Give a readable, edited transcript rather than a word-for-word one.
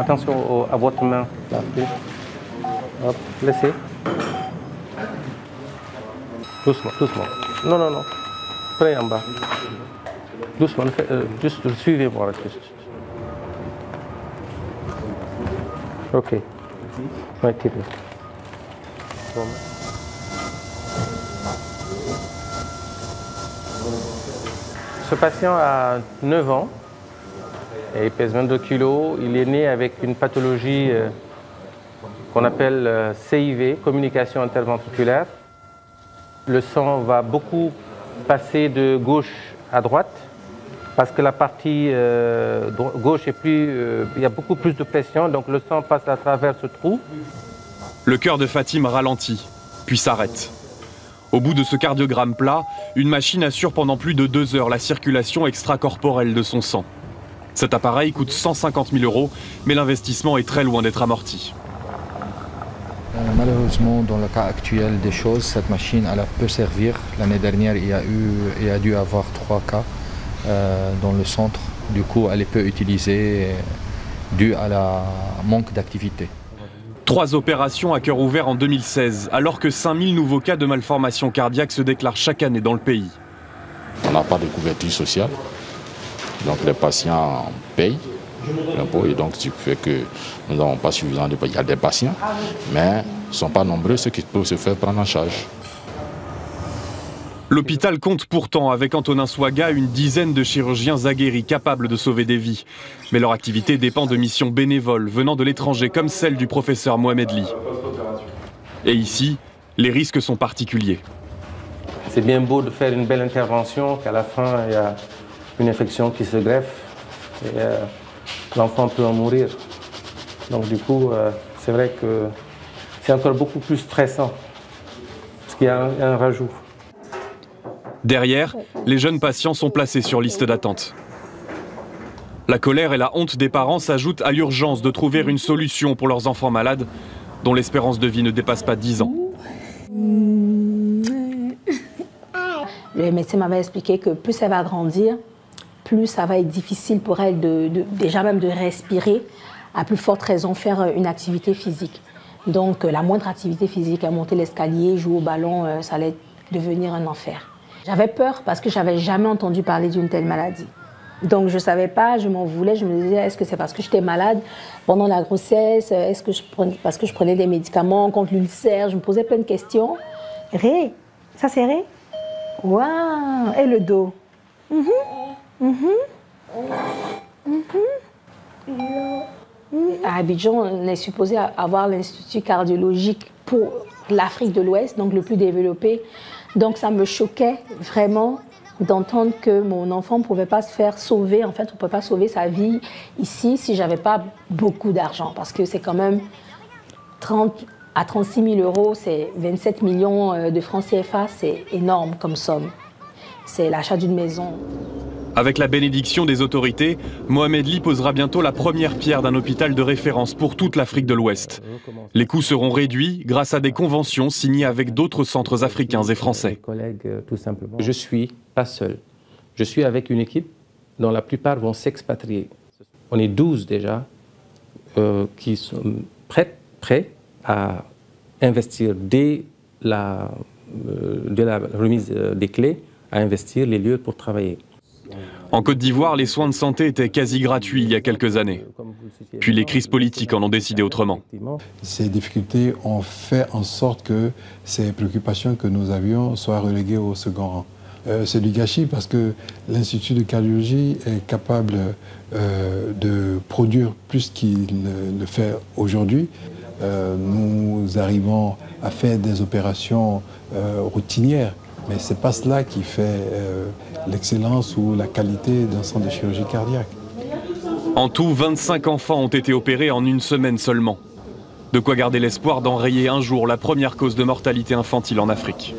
Attention à votre main. Là, hop, laissez. Doucement, doucement. Non, non, non. Prenez en bas. Doucement, juste suivez-moi. Ok. Ouais, bon. Ce patient a 9 ans et il pèse 22 kilos. Il est né avec une pathologie qu'on appelle CIV, communication interventriculaire. Le sang va beaucoup passer de gauche à droite parce que la partie gauche est il y a beaucoup plus de pression, donc le sang passe à travers ce trou. Le cœur de Fatim ralentit, puis s'arrête. Au bout de ce cardiogramme plat, une machine assure pendant plus de 2 heures la circulation extracorporelle de son sang. Cet appareil coûte 150 000 €, mais l'investissement est très loin d'être amorti. Malheureusement, dans le cas actuel des choses, cette machine elle peut servir. L'année dernière, il y a dû avoir 3 cas dans le centre. Du coup, elle est peu utilisée dû à la manque d'activité. 3 opérations à cœur ouvert en 2016, alors que 5000 nouveaux cas de malformation cardiaque se déclarent chaque année dans le pays. On n'a pas de couverture sociale, donc les patients payent l'impôt et donc ce qui fait que nous n'avons pas suffisamment de patients. Il y a des patients, mais ils ne sont pas nombreux ceux qui peuvent se faire prendre en charge. L'hôpital compte pourtant, avec Antonin Swaga, une dizaine de chirurgiens aguerris capables de sauver des vies. Mais leur activité dépend de missions bénévoles venant de l'étranger, comme celle du professeur Mohamed Ly. Et ici, les risques sont particuliers. C'est bien beau de faire une belle intervention, qu'à la fin, il y a une infection qui se greffe et l'enfant peut en mourir. Donc du coup, c'est vrai que c'est encore beaucoup plus stressant, parce qu'il y a un rajout. Derrière, les jeunes patients sont placés sur liste d'attente. La colère et la honte des parents s'ajoutent à l'urgence de trouver une solution pour leurs enfants malades, dont l'espérance de vie ne dépasse pas 10 ans. Le médecin m'avait expliqué que plus elle va grandir, plus ça va être difficile pour elle déjà même de respirer, à plus forte raison faire une activité physique. Donc la moindre activité physique, à monter l'escalier, jouer au ballon, ça allait devenir un enfer. J'avais peur parce que je n'avais jamais entendu parler d'une telle maladie. Donc je ne savais pas, je m'en voulais, je me disais est-ce que c'est parce que j'étais malade pendant la grossesse, est-ce que parce que je prenais des médicaments contre l'ulcère, je me posais plein de questions. Ré, ça c'est Ré? Waouh, et le dos? À Abidjan, on est supposé avoir l'Institut cardiologique pour l'Afrique de l'Ouest, donc le plus développé. Donc ça me choquait vraiment d'entendre que mon enfant ne pouvait pas se faire sauver. En fait, on ne peut pas sauver sa vie ici si je n'avais pas beaucoup d'argent. Parce que c'est quand même 30 à 36 000 €, c'est 27 millions de francs CFA, c'est énorme comme somme. C'est l'achat d'une maison. Avec la bénédiction des autorités, Mohamed Ly posera bientôt la première pierre d'un hôpital de référence pour toute l'Afrique de l'Ouest. Les coûts seront réduits grâce à des conventions signées avec d'autres centres africains et français. Je ne suis pas seul. Je suis avec une équipe dont la plupart vont s'expatrier. On est 12 déjà qui sont prêts à investir dès la remise des clés, à investir les lieux pour travailler. En Côte d'Ivoire, les soins de santé étaient quasi gratuits il y a quelques années. Puis les crises politiques en ont décidé autrement. Ces difficultés ont fait en sorte que ces préoccupations que nous avions soient reléguées au second rang. C'est du gâchis parce que l'Institut de cardiologie est capable de produire plus qu'il ne le fait aujourd'hui. Nous arrivons à faire des opérations routinières. Mais ce n'est pas cela qui fait l'excellence ou la qualité d'un centre de chirurgie cardiaque. En tout, 25 enfants ont été opérés en une semaine seulement. De quoi garder l'espoir d'enrayer un jour la première cause de mortalité infantile en Afrique.